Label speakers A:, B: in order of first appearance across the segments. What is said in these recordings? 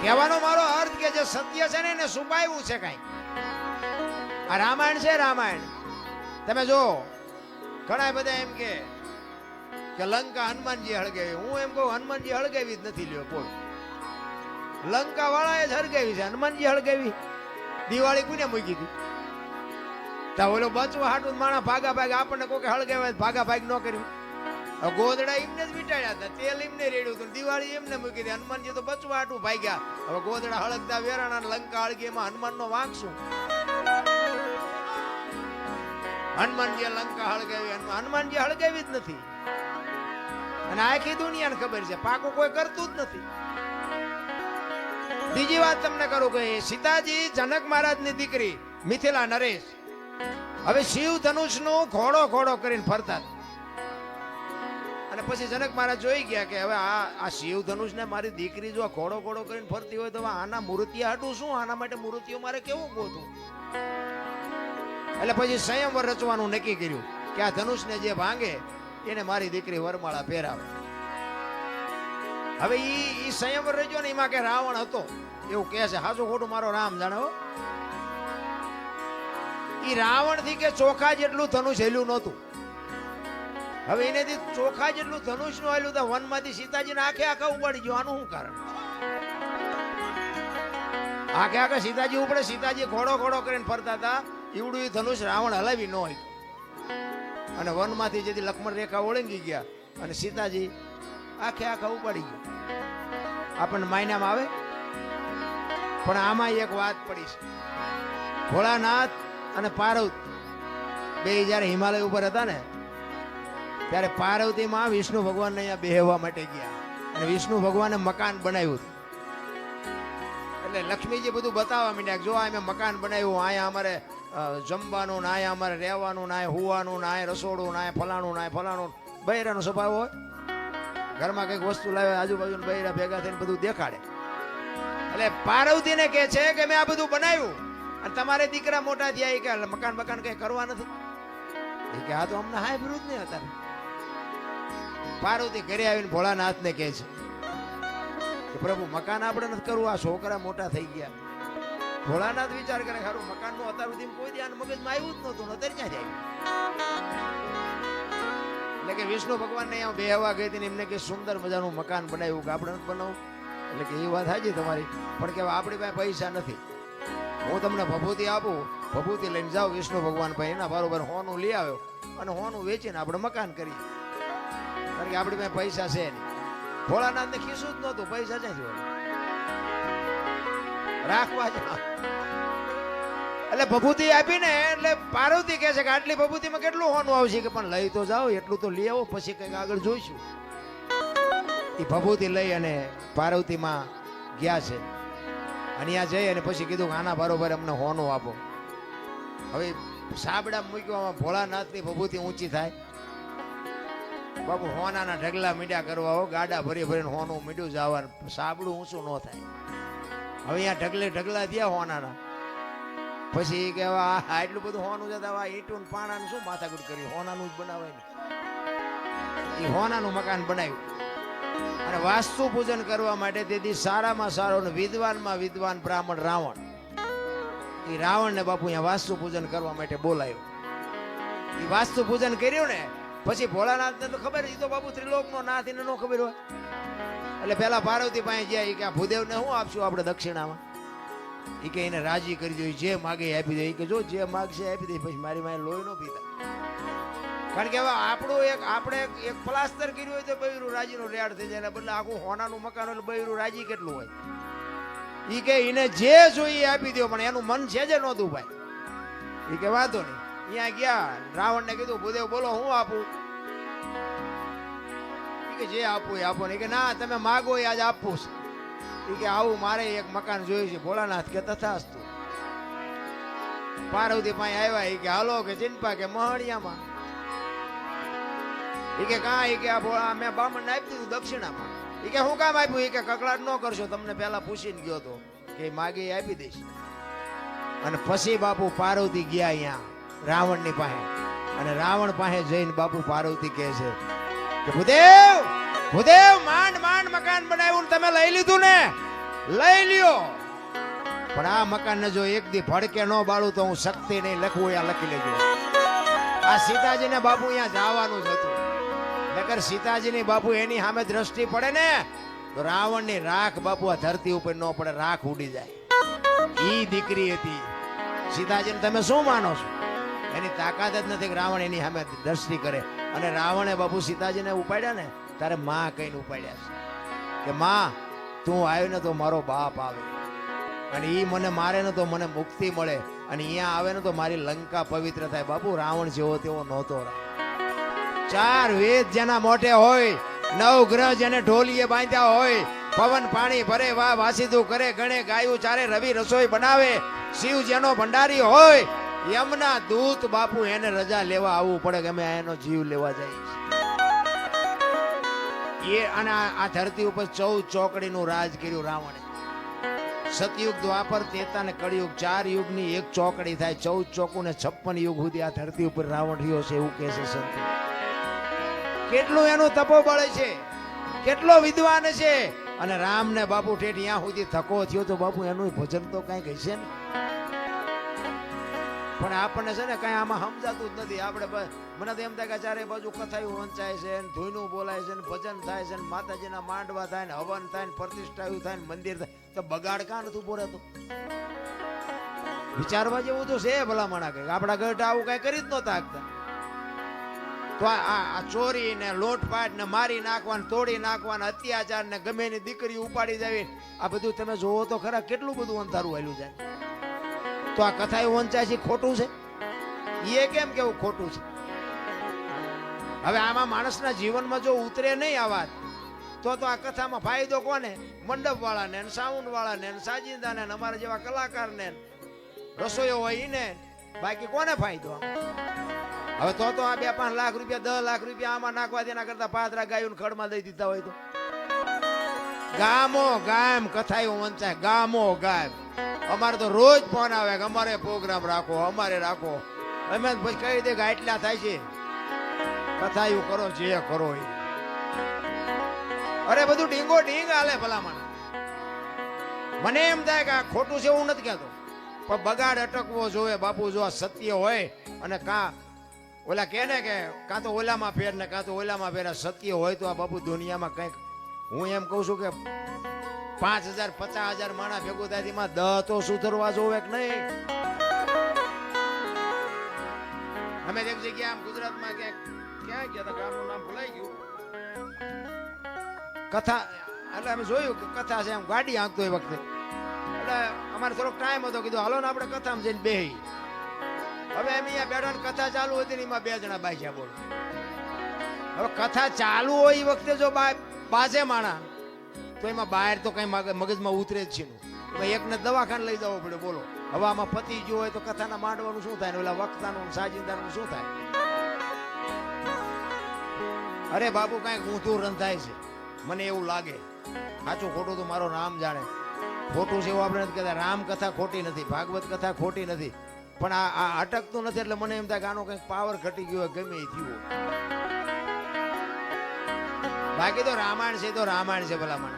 A: કહેવાનો મારો અર્થ કે જે સત્ય છે ને એને છુપાવ્યું છે કઈ. આ રામાયણ છે, રામાયણ તમે જો ઘણા બધા એમ કે લંકા હનુમાનજી હળગાવી. હું એમ કહું હનુમાનજી હળગાવી જ નથી. લ્યો બોલ, લંકા વાળાએ જ હળગાવી છે, હનુમાનજી હળગાવી. દિવાળી કોને મૂકી હતી? તા ઓલો બચવા હાટું માણા ભાગા ભાગ આપણને કોઈ હળગાવે ભાગા ભાગ ન કર્યું. ગોદડા એમને જ મીટાડ્યા હતા, તેલ એમને રેડ્યું હતું, દિવાળી એમને મૂકી હતી. હનુમાનજી તો બચવા હાટું ભાગ્યા. હવે ગોદડા હળગતા વેરાણા લંકા હળગી, એમાં હનુમાન નો વાંક શું? હનુમાનજી લંકા હળગાવી, હનુમાનજી હળગાવી જ નથી. અને આખી દુનિયાને ખબર છે પાકું કોઈ કરતું જ નથી. બીજી વાત તમને કરું કે સીતાજી જનક મહારાજ ની દીકરી મિથિલા નરેશ હવે શિવ ધનુષ નું ઘોડો ઘોડો કરીને ફરતા. અને પછી જનક મહારાજ જોઈ ગયા કે હવે આ શિવ ધનુષ ને મારી દીકરી જો ઘોડો ઘોડો કરીને ફરતી હોય તો આના મૂર્તિયા હાટું શું? આના માટે મૂર્તિઓ મારે કેવું ગોતું? એટલે પછી સંયમવર રચવાનું નક્કી કર્યું કે આ ધનુષ ને જે ભાંગે એને મારી દીકરી વરમાળા પહેરાવે. હવે ઈ સંયમવર રચ્યો ને એમાં કે રાવણ હતો એવું કહે છે. હાચું ખોટું મારો રામ જાણે હો. ઈ રાવણ થી કે ચોખા જેટલું ધનુષ હેલ્યું નહોતું. હવે એનેથી ચોખા જેટલું ધનુષ નું હેલ્યું તો વનમાંથી સીતાજીને આખે આખા ઉપાડી ગયો. આનું શું કારણ? આખે આખા સીતાજી ઉપડે. સીતાજી ઘોડો ઘોડો કરીને ફરતા હતા. ઈવડું એ ધનુષ રાવણ હલાવી ન હોય. અને વનમાંથી જેથી લક્ષ્મણ રેખા ઓળંગી ગયા અને સીતાજી આખે આખા ઉપાડી ગયા. આપણને માયનામાં આવે. પણ આમાં એક વાત પડી છે. ભોળાનાથ અને પાર્વતી બે જયારે હિમાલય ઉપર હતા ને ત્યારે પાર્વતીમાં વિષ્ણુ ભગવાનને અહીંયા બેહવા માટે ગયા અને વિષ્ણુ ભગવાને મકાન બનાવ્યું હતું. એટલે લક્ષ્મીજી બધું બતાવવા માંડ્યા. જો આ મેં મકાન બનાવ્યું, અહીંયા અમારે જમવાનું ને અહીંયા અમારે રહેવાનું ને અહીંયા હુવાનું ને અહીંયા રસોડું ને અહીંયા ફલાણું ને અહીંયા ફલાણું. બૈરાનો સ્વભાવ હોય, ઘરમાં કંઈક વસ્તુ લાવે આજુબાજુ બૈરા ભેગા થઈને બધું દેખાડે. એટલે પાર્વતીને કહે છે કે મેં આ બધું બનાવ્યું અને તમારે દીકરા મોટા થયા કે મકાન બકાન કઈ કરવા નથી. એ કે આ તો અમને હાય વિરુદ્ધ નહીં હતા. પાર્વતી ઘરે આવીને ભોળાનાથ ને કહે છે કે પ્રભુ મકાન આપણે નથી કરવું, આ છોકરા મોટા થઈ ગયા. ભોળાનાથ વિચાર કરે ખરું મકાન નું અત્યાર સુધી કોઈ ધ્યાન મગજમાં આવ્યું જ નહોતું, અત્યારે ક્યાં જાય? એટલે કે વિષ્ણુ ભગવાન ને અહીંયા બેહવા ગઈ હતી ને એમને કે સુંદર મજાનું મકાન બનાવ્યું કે આપણે નથી બનાવવું. એટલે કે એ વાત સાચી તમારી, પણ કે આપણી પાસે પૈસા નથી. હું તમને ભભૂતિ આપું, ભભૂતિ લઈને જાઓ વિષ્ણુ ભગવાન ભાઈ એના બરોબર હોનું લઈ આવ્યો અને હોનું વેચીને આપણે મકાન કરીએ. કારણ કે આપણી પાસે પૈસા છે નહીં. ભોળાનાથ ને ખીસું જ નહોતું, પૈસા ક્યાંથી હોય? રાખવા જ. એટલે ભભૂતિ આપીને એટલે પાર્વતી કહે છે કે આટલી ભભૂતિમાં કેટલું હોનું આવશે? કે પણ લઈ તો જાઓ, એટલું તો લઈ આવો, પછી કંઈક આગળ જોઈશું. એ ભભૂતિ લઈ અને પાર્વતીમાં ગયા છે અને ત્યાં જઈ અને પછી કીધું કે આના બરોબર અમને હોનું આપો. હવે સાબડા મૂકવામાં ભોળાનાથની ભભૂતિ ઊંચી થાય. બાપુ હોનાના ઢગલા મીડ્યા કરવા હો, ગાડા ભરી ભરીને હોનું મીડ્યું જવાનું, સાબડું ઊંચું ન થાય. હવે અહીંયા ઢગલે ઢગલા થયા હોનાના. પછી કે આટલું બધું હોનું જતા ઈંટું પાણાનું શું માથાકૂટ કર્યું? હોનાનું જ બનાવાય ને. એ હોનાનું મકાન બનાવ્યું અને વાસ્તુ પૂજન કરવા માટે તેથી સારામાં સારો ને વિદ્વાનમાં વિદ્વાન બ્રાહ્મણ રાવણ, એ રાવણ ને બાપુ અહીંયા વાસ્તુ પૂજન કરવા માટે બોલાયો. એ વાસ્તુ પૂજન કર્યું ને પછી ભોળાનાથ ને તો ખબર, એ તો બાપુ ત્રિલોક નો નાથ, એને નો ખબર હોય. એટલે પેલા પાર્વતી પાસે ગયા કે આ ભૂદેવ ને શું આપશું આપણે દક્ષિણામાં? એ કે એને રાજી કરી દો, જે માગે આપી દે. એ કે જો જે માગશે આપી દે, પછી મારી માએ લોહી નો પીતા. કારણ કે હવે આપણું આપણે એક પ્લાસ્ટર કર્યું હોય તો બૈરું રાજીનો રેડ થઈ જાય, બદલે આખું હોનાનું મકાન એટલે બૈરું રાજી કેટલું હોય. એ કે એને જે જોઈએ આપી દો, પણ એનું મન છે જ નહોતું ભાઈ. એ કે વાંધો નહીં. અહીંયા ગયા, રાવણ ને કીધું ભૂદેવ બોલો હું આપું? એ કે જે આપવું એ આપો ને. કે ના તમે માગો એ આજ આપવું છે. એ કે આવું મારે એક મકાન જોયું છે. ભોળાનાથ કે તથાસ્તુ. પાર્વતી પાસે આવ્યા. એ કે હાલો કે ચિંપા કે મહણિયામાં. એ કે કા? એ કે આ મેં બામણ ને આપી દીધું દક્ષિણામાં. એ કે હું કામ આપ્યું? એ કે કકડાટ ન કરશો, તમને પેલા પૂછીને ગયો તો કે માગે આપી દઈશ. અને પછી બાપુ પાર્વતી ગયા અહીંયા રાવણ ની પાસે અને રાવણ પાસે જઈને બાપુ પાર્વતી કહે છે કે ભૂદેવ ભૂદેવ માંડ માંડ મકાન બનાવ્યું તમે લઈ લીધું ને? લઈ લ્યો, પણ આ મકાનને જો એક દી ભડકે ન બાળું તો હું શક્તિ નહીં લખવું, અહીંયા લખી લેજો. આ સીતાજીને બાપુ અહીંયા જવાનું જ હતું, નકર સીતાજીની બાપુ એની સામે દ્રષ્ટિ પડે ને તો રાવણની રાખ બાપુ આ ધરતી ઉપર ન પડે, રાખ ઉડી જાય. ઈ દીકરી હતી સીતાજીને. તમે શું માનો છો? એની તાકાત જ નથી કે રાવણ એની સામે દ્રષ્ટિ કરે. અને રાવણે બાપુ સીતાજીને ઉપાડ્યા ને તારે માં કહીને ઉપાડ્યા છે કે માં તું આવ્યો ને તો મારો બાપ આવે, અને ઈ મને મારે ને તો મને મુક્તિ મળે, અને અહીંયા આવે ને તો મારી લંકા પવિત્ર થાય. બાપુ રાવણ જેવો તેવો નહોતો. 4 વેદ જેના મોઢે હોય, 9 ગ્રહ જેને ઢોલીએ બાંધ્યા હોય, પવન પાણી ભરે વાહ વાસીદું કરે, ગણે ગાયું ચારે, રવિ રસોઈ બનાવે, શિવ જેનો ભંડારી હોય, યમના દૂત બાપુ એને રજા લેવા આવવું પડે કે અમે એનો જીવ લેવા જઈએ. એ અને આ ધરતી ઉપર 14 ચોકડીનું રાજ કર્યું રાવણે. સતયુગ, દ્વાપર, ત્રેતા ને કળિયુગ 4 યુગની એક ચોકડી થાય. 14 ચોકું ને 56 યુગ સુધી આ ધરતી ઉપર રાવણ રહ્યો છે એવું કહે છે સંતો. કેટલું એનું તપોબળ છે, કેટલો વિદ્વાન છે. અને રામ ને બાપુ ઠેઠ ત્યાં સુધી થકો થયો તો બાપુ એનું ભજન તો કઈ હશે ને, પણ આપણને છે ને કઈ આમાં સમજાતું જ નથી. આપણે મને તો એમ થાય કે ચારે બાજુ કથાયું વંચાય છે, ધૂનું બોલાય છે, ભજન થાય છે, માતાજીના માંડવા થાય ને, હવન થાય ને, પ્રતિષ્ઠાયું થાય ને, મંદિર થાય, તો બગાડ કાં નથી ઉભો રહેતો? વિચારવા જેવું તો છે ભલામણા. કઈ આપણા ગઢ આવું કઈ કરી જ નહોતા આગતા. તો આ ચોરી ને લોટપાટ ને મારી નાખવાનું, તોડી નાખવાનું, અત્યાચાર ને ગમે એની દીકરી ઉપાડી જાવી, આ બધું તમે જોવો તો ખરા કેટલું બધું અંધારું આવેલું જાય. તો આ કથા એવું વંચાય છે ખોટું છે? એ કેમ કેવું ખોટું છે? હવે આમાં માણસના જીવનમાં જો ઉતરે નહીં આ વાત, તો આ કથામાં ફાયદો કોને? મંડપ વાળાને, સાઉન્ડ વાળાને, સાજિંદાને, અમારા જેવા કલાકારને, રસોઈયો હોય ને, બાકી કોને ફાયદો? હવે તો આ 2-5 લાખ રૂપિયા 10 લાખ રૂપિયા આમાં નાખવા દેના કરતા પાદરા ગાયું ખડમાં દઈ દીધા હોય તો. ગામો ગામ કથા એવું વંચાય, ગામો ગામ. અમારે તો રોજ ફોન આવે કે અમારે પ્રોગ્રામ રાખો, અમારે રાખો. અમે પછી કહી દે કે આટલા થાય છે, કથા એવું કરો જે કરો એ. અરે બધું ડીંગો ડીંગ હાલે ભલામણ. મને એમ થાય કે આ ખોટું છે એવું નથી કહેતો, પણ બગાડ અટકવો જોઈએ બાપુ. જો આ સત્ય હોય અને કાં ઓલા કે ને કે કાં તો ઓલામાં ફેર ને કાં તો ઓલામાં ફેર, સત્ય હોય તો આ બાપુ દુનિયામાં કંઈક. હું એમ કહું છું કે 5000 50,000 માણા ભેગું થાય, એમાં 10 તો સુધરવા જોવે કે નહીં. અમે એક જગ્યા આમ ગુજરાતમાં ક્યાં ગયા હતા, ગામનું નામ ભૂલાઈ ગયું. કથા એટલે અમે જોયું કે કથા છે, એમ ગાડી હાંકતો એ વખતે. એટલે અમારે થોડોક ટાઈમ હતો, કીધું હાલો ને આપણે કથામાં જઈને બેહી. હવે એમ અહીંયા બેઠા કથા ચાલુ હતી ને એમાં 2 જણા બાજ્યા. બોલો, હવે કથા ચાલુ હોય એ વખતે જો બાજે માણા તો એમાં બહાર તો કઈ મગજમાં ઉતરે જ છે. એમાં એકને દવાખાને લઈ જવો પડે. બોલો, હવે આમાં પતિ ગયો હોય તો કથાના માંડવાનું શું થાય ને ઓલા વક્તાનું સાજિંદાનું શું થાય? અરે બાપુ કઈક ઊંધું રંધાય છે, મને એવું લાગે. સાચું ખોટું તો મારો રામ જાણે. ખોટું છે એવું આપણે નથી કહેતા. રામ કથા ખોટી નથી, ભાગવત કથા ખોટી નથી, પણ આ અટકતું નથી. એટલે મને એમ થાય કે આનો કંઈક પાવર ઘટી ગયો હોય, ગમે એ થયું. બાકી તો રામાયણ છે તો રામાયણ છે ભલામણ.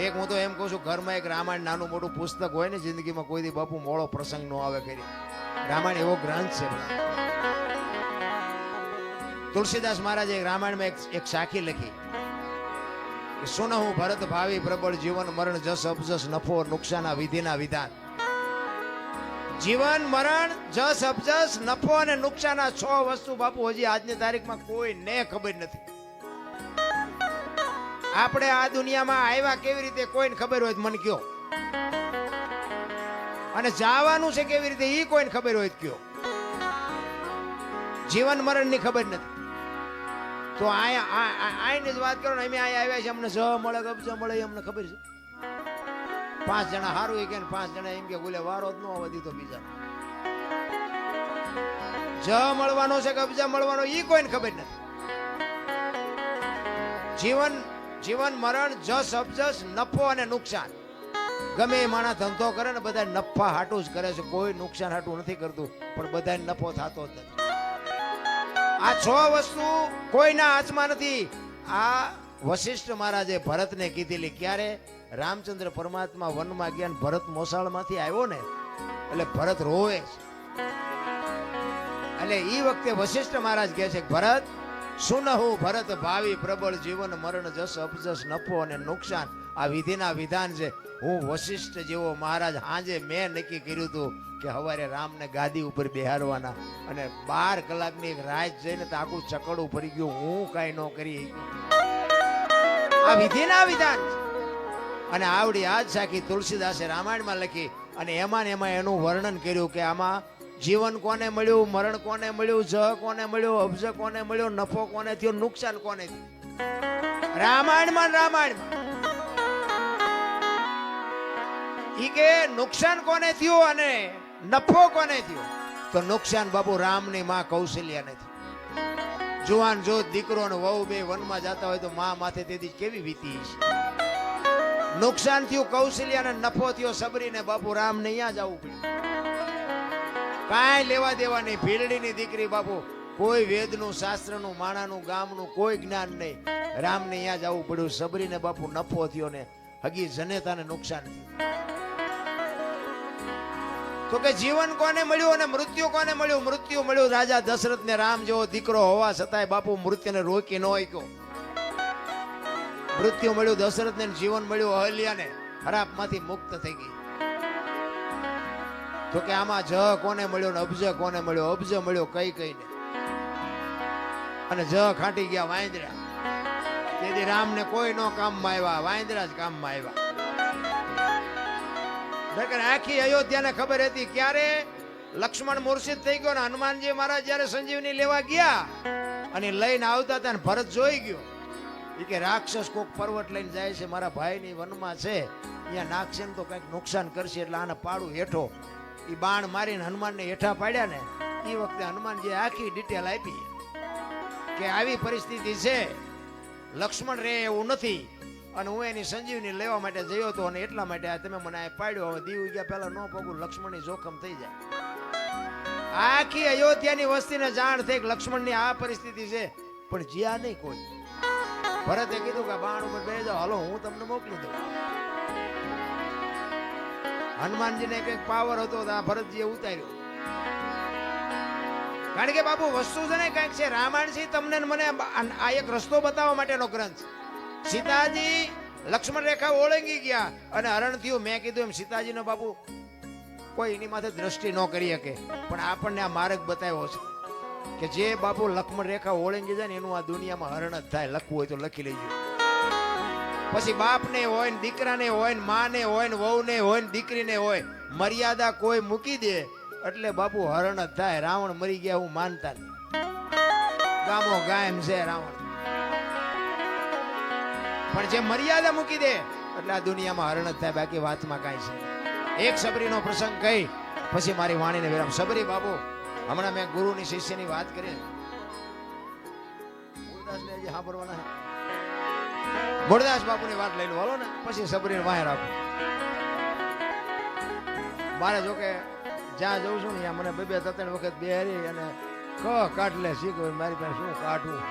A: એક હું તો એમ કહું છું, ઘરમાં એક રામાયણ નાનું મોટું પુસ્તક હોય ને, જિંદગીમાં કોઈ દી બાપુ મોડો પ્રસંગ નો આવે કરી. રામાયણ એવો ગ્રંથ છે. તુલસીદાસ મહારાજે રામાયણમાં એક સાખી લખી કે સુનહું ભરત ભાવી પ્રબળ, જીવન મરણ જસ અપજસ, નફો નુકસાન વિધિના વિધાન. જીવન મરણ જસ અપજસ નફો અને નુકસાન, આ 6 વસ્તુ બાપુ હજી આજની તારીખમાં કોઈને ખબર નથી. આપણે આ દુનિયામાં આવ્યા કેવી રીતે કોઈને ખબર હોય મને કયો, અને જવાનું છે કેવી રીતે એ કોઈને ખબર હોય કયો. જીવન મરણ ની ખબર નથી. તો આની જ વાત કરો ને, અમે અહીંયા આવ્યા છે, અમને જ મળે કબજ મળે અમને ખબર છે. 5 જણા સારું કે 5 જણા એમ કે બોલે વારો જ ન આવવા દીધો બીજા. જ મળવાનો છે કબજા મળવાનો એ કોઈને ખબર નથી. જીવન મરણ જસ અપજસ નફો અને નુકસાન. ગમે એ માણસ ધંધો કરે ને બધા નફા હાટું જ કરે છે, કોઈ નુકસાન હાટું નથી કરતું, પણ બધા નફો થતો જ નથી. આ 6 વસ્તુ કોઈના હાથમાં નથી. આ વશિષ્ઠ મહારાજે ભરતને કીધેલી. ક્યારે? રામચંદ્ર પરમાત્મા વનમાં ગયા ને ભરત મોસાળમાંથી આવ્યો ને એટલે ભરત રોવે છે. એટલે ઈ વખતે વશિષ્ઠ મહારાજ કહે છે, ભરત સુનહુ ભરત ભાવિ પ્રબળ જીવન મરણ જસ અપજસ નફો અને નુકસાન આ વિધિના વિધાન છે. હું વશિષ્ઠ જેવો મહારાજ હાજે મેં નક્કી કર્યું હતું કે હવારે રામને ગાદી ઉપર બેહારવાના અને 12 કલાકની એક રાત જઈને તો આખું ચકડું ફરી ગયું. હું કાંઈ ન કરી. આ વિધિના વિધાન છે. અને આવડી આજ સાખી તુલસીદાસે રામાયણમાં લખી અને એમાં એનું વર્ણન કર્યું કે આમાં જીવન કોને મળ્યું, મરણ કોને મળ્યું, જહ કોને મળ્યું, અબજ કોને મળ્યો, નફો કોને થયો, નુકસાન કોને થયું. રામાયણમાં ઈ કે નુકસાન કોને થયું અને નફો કોને થયો. તો નુકસાન બાપુ રામની માં કૌશલ્યાને થયું. જુવાન જો દીકરો ને વહુ બે વનમાં જતા હોય તો માં માથે તેથી કેવી વીતી છે. નુકસાન થયું કૌશલ્યાને, નફો થયો સબરીને. બાપુ રામ ને અહીંયા જવું પડ્યું. કાંઈ લેવા દેવા નહીં. ભીલડીની દીકરી બાપુ, કોઈ વેદનું, શાસ્ત્રનું, માણાનું, ગામનું કોઈ જ્ઞાન નહીં. રામને અહીંયા જવું પડ્યું. સબરીને બાપુ નફો થયો ને હગી જનેતાને નુકસાન થયું. તો કે જીવન કોને મળ્યું અને મૃત્યુ કોને મળ્યું. મૃત્યુ મળ્યું રાજા દશરથ ને. રામ જેવો દીકરો હોવા છતાંય બાપુ મૃત્યુને રોકી ન શક્યો. મૃત્યુ મળ્યું દશરથ ને, જીવન મળ્યું અહલ્યાને. હરાપમાંથી મુક્ત થઈ ગઈ. તો કે આમાં જ કોને મળ્યો ને અબજ કોને મળ્યો. અબજ મળ્યો કઈ કઈને અને જ ખાટી ગયા વાંદરા. તેથી રામને કોઈ નો કામમાં આવ્યા, વાંદરા જ કામમાં આવ્યા. આખી અયોધ્યાને ખબર હતી. ક્યારે લક્ષ્મણ મૂર્છિત થઈ ગયો ને હનુમાનજી મહારાજ જયારે સંજીવની લેવા ગયા અને લઈને આવતા હતા ને ભરત જોઈ ગયો. એ કે રાક્ષસ કોક પર્વત લઈને જાય છે, મારા ભાઈની વનમાં છે, અહીંયા નાખશે ને તો કઈક નુકસાન કરશે, એટલે આને પાડું હેઠો. એ બાણ મારીને હનુમાનને હેઠા પાડ્યા ને એ વખતે હનુમાનજી આખી ડિટેલ આપી કે આવી પરિસ્થિતિ છે, લક્ષ્મણ રે એવું નથી અને હું એની સંજીવની લેવા માટે જયો હતો અને એટલા માટે આ તમે મને પાડ્યો. હવે દીવ ગયા પહેલા ન પગું, લક્ષ્મણની જોખમ થઈ જાય. આખી અયોધ્યાની વસ્તીને જાણ થઈ કે લક્ષ્મણની આ પરિસ્થિતિ છે, પણ જ્યાં નહીં કોઈ. ભરતે કીધું કે બાણ ઉપર બેસી જાઓ, હાલો હું તમને મોકલી દઉં. હનુમાનજીને કઈક પાવર હતો તો આ ભરતજીએ ઉતાર્યો. કારણ કે બાપુ વસ્તુ છે ને કઈક છે. રામાયણ છે તમને મને આ એક રસ્તો બતાવવા માટેનો ગ્રંથ. સીતાજી લક્ષ્મણ રેખા ઓળંગી ગયા અને હરણ થયું. મેં કીધું એમ સીતાજીનો બાપુ કોઈ એની માથે દ્રષ્ટિ ન કરી શકે, પણ આપણને આ માર્ગ બતાવ્યો છે કે જે બાપુ લક્ષ્મણ રેખા ઓળંગી જાય ને એનું આ દુનિયામાં હરણ જ થાય. લખવું હોય તો લખી લેજો. પછી બાપને હોય ને દીકરાને હોય ને માને હોય ને વહુને હોય ને દીકરીને હોય, મર્યાદા કોઈ મૂકી દે એટલે બાપુ હરણ જ થાય. રાવણ મરી ગયા હું માનતા નહીં. ગામો ગાયમ છે રાવણ, પણ જે મર્યાદા મૂકી દે એટલે આ દુનિયામાં હરણ જ થાય. બાકી વાતમાં કાંઈ છે. એક સબરીનો પ્રસંગ કહી પછી મારી વાણીને વિરામ. સબરી બાપુ હમણાં મેં ગુરુની શિષ્યની વાત કરી. મૂળદાસને હજી સાંભળવાના છે. મૂળદાસ બાપુની વાત લઈ લો હાલો ને, પછી સબરીને વાહે રાખો. મારે જોકે જ્યાં જઉં છું ને ત્યાં મને 2-3 વખત બેહરી અને કાઢ લે શીખવે. મારી પાસે શું કાઢવું?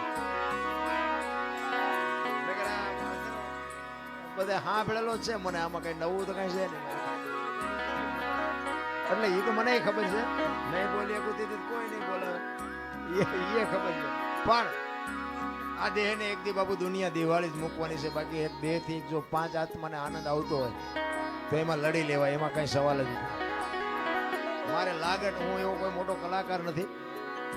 A: બધા સાંભળેલો જ છે મને. આમાં કઈ નવું તો કઈ છે નહીં. એટલે એ તો મને ખબર છે. નહીં બોલી કોઈ નહીં બોલે એ ખબર છે. પણ આ દેહ ને એક દી બાપુ દુનિયા દિવાળી જ મૂકવાની છે. બાકી એક દેહ થી જો 5 આત્માને આનંદ આવતો હોય તો એમાં લડી લેવાય, એમાં કઈ સવાલ જ નથી. મારે લાગે હું એવો કોઈ મોટો કલાકાર નથી,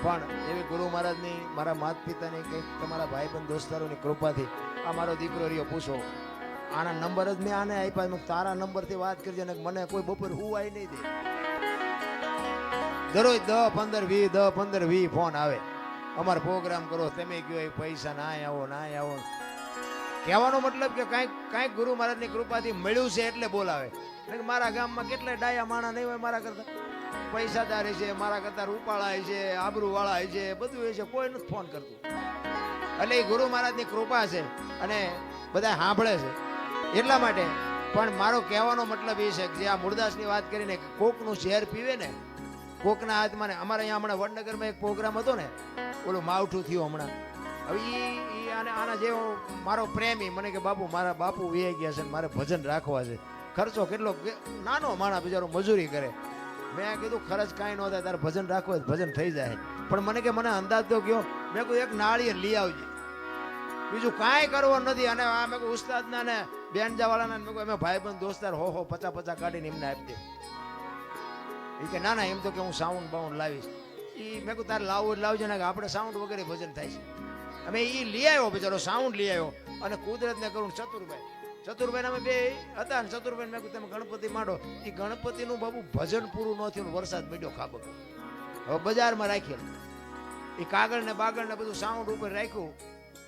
A: પણ એવી ગુરુ મહારાજની, મારા માતા પિતાની, કંઈક તમારા ભાઈ બંધ દોસ્તારોની કૃપાથી આ મારો દીકરો રહ્યો. પૂછો આના નંબર જ મેં આને આપ્યા. તારા નંબરથી વાત કરજે ને મને કોઈ બપોર હુવાય નહીં દે. દરરોજ 10-15-20 ફોન આવે. અમારો પ્રોગ્રામ કરો, તમે કયો એ પૈસા ના આવો. કહેવાનો મતલબ કે કાંઈક ગુરુ મહારાજની કૃપાથી મળ્યું છે એટલે બોલાવે. મારા ગામમાં કેટલાય ડાયા માણા નહીં હોય મારા કરતા. પૈસાદાર છે, મારા કરતા રૂપાળા છે, આબરૂ વાળા છે, બધું એ છે. કોઈ નથી ફોન કરતું. એટલે એ ગુરુ મહારાજની કૃપા છે અને બધા સાંભળે છે એટલા માટે. પણ મારો કહેવાનો મતલબ એ છે કે જે આ મૂળદાસની વાત કરીને કોકનું ઝેર પીવે ને, કોકના હાથમાં ને. અમારે અહીંયા હમણાં વડનગરમાં એક પ્રોગ્રામ હતો ને, ઓલું માવઠું થયું હમણાં હવે ઈ આના જેવો મારો પ્રેમી મને કે બાપુ મારા બાપુ વે ગયા છે ને મારે ભજન રાખવા છે. ખર્ચો કેટલો નાનો માણસ બિચારો મજૂરી કરે. મેં કીધું ખર્ચ કાંઈ ન થાય, તારે ભજન રાખવું હોય ભજન થઈ જાય. પણ મને કે મને અંદાજ તો કયો. મેં કહ્યું એક નાળિયેર લઈ આવજે, બીજું કાંઈ કરવું નથી. અને આ મેં કહ્યું ઉસ્તાદના ને બેનજાવાળાના મેં કહ્યું અમે ભાઈબંધ દોસ્તાર 50 કાઢીને એમને આપી દે. એ કે ના એમ તો કે હું સાઉન્ડ બાઉન્ડ લાવીશ. એ મેં કહ્યું તારે લાવવું લાવજે ને આપણે સાઉન્ડ વગેરે ભજન થાય છે. અમે એ લઈ આવ્યો બિચારો સાઉન્ડ લઈ આવ્યો અને કુદરતને કરું ચતુરભાઈ અમે બે હતા ને ચતુરભાઈ મેં કહ્યું તમે ગણપતિ માંડો. એ ગણપતિનું બાબુ ભજન પૂરું ન થયું, વરસાદ પડ્યો ખાબક. હવે બજારમાં રાખેલું એ કાગળ ને બાગળ ને બધું સાઉન્ડ ઉપર રાખ્યું.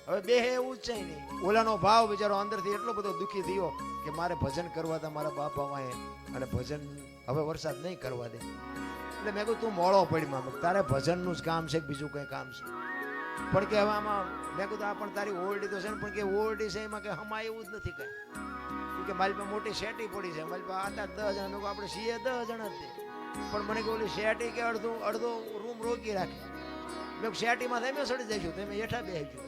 A: હવે બે એવું જ છે નહીં. ઓલાનો ભાવ બિચારો અંદરથી એટલો બધો દુઃખી થયો કે મારે ભજન કરવા હતા મારા બાપા માએ અને ભજન હવે વરસાદ નહીં કરવા દે. એટલે મેં કહ્યું તું મોળો પડીમાં તારે ભજનનું જ કામ છે બીજું કંઈ કામ છે. પણ કે હવે આમાં મેં કીધું આ પણ તારી ઓરડી તો છે ને, પણ કે ઓરડી છે એમાં કે હમા એવું જ નથી કઈ કે મારી પાસે મોટી શેટી પડી છે, મારી પાસે 8-10 જણા. મેં આપણે છીએ 10 જણા જ. પણ મને કે ઓલી શેટી કે અડધો રૂમ રોકી રાખે. મેં શેટીમાં તમે સડી જઈશું તમે હેઠા બેસજો.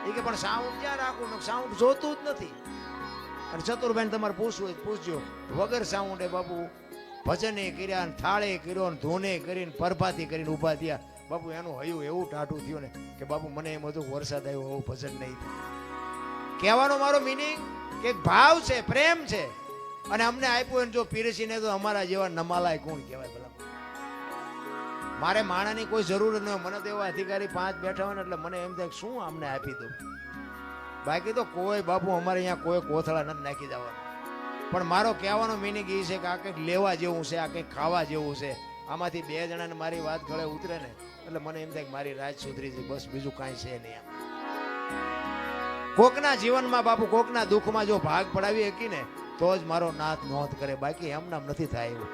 A: એ કે પણ સાઉન્ડ ક્યાં રાખવું? મેં સાઉન્ડ જોતું જ નથી. અને ચતુરભાઈ તમારે પૂછવું હોય પૂછજો. વગર સાઉન્ડ એ બાપુ ભજને કર્યા ને થાળે કર્યો ને ધૂને કરીને પરભાતી કરીને ઊભા થયા. બાપુ એનું હયું એવું ટાઢું થયું ને કે બાપુ મને એમ હતું વરસાદ આવ્યો એવું ભજન નહીં થાય. કહેવાનો મારો મિનિંગ કે ભાવ છે, પ્રેમ છે. અને અમને આપ્યું એને જો પીરસીને તો અમારા જેવા નમાલાય કોણ કહેવાય ભલા. મારે માણાની કોઈ જરૂર ન હોય. મને તો એવા અધિકારી 5 બેઠા હોય ને એટલે મને એમ થાય શું અમને આપી દઉં. બાકી તો કોઈ બાપુ અમારે અહીંયા કોઈ કોથળા નથી નાખી જવાનું. પણ મારો કહેવાનો મિનિંગ એ છે કે આ કંઈક લેવા જેવું છે, આ કંઈક ખાવા જેવું છે. આમાંથી 2 જણાને મારી વાત ગળે ઉતરે ને એટલે મને એમ થાય કે મારી રાત સુધરી છે, બસ બીજું કાંઈ છે નહીં. કોકના જીવનમાં બાપુ કોકના દુઃખમાં જો ભાગ પડાવી શકી ને તો જ મારો નાથ નોંધ કરે, બાકી એમ નામ નથી થાય એવું.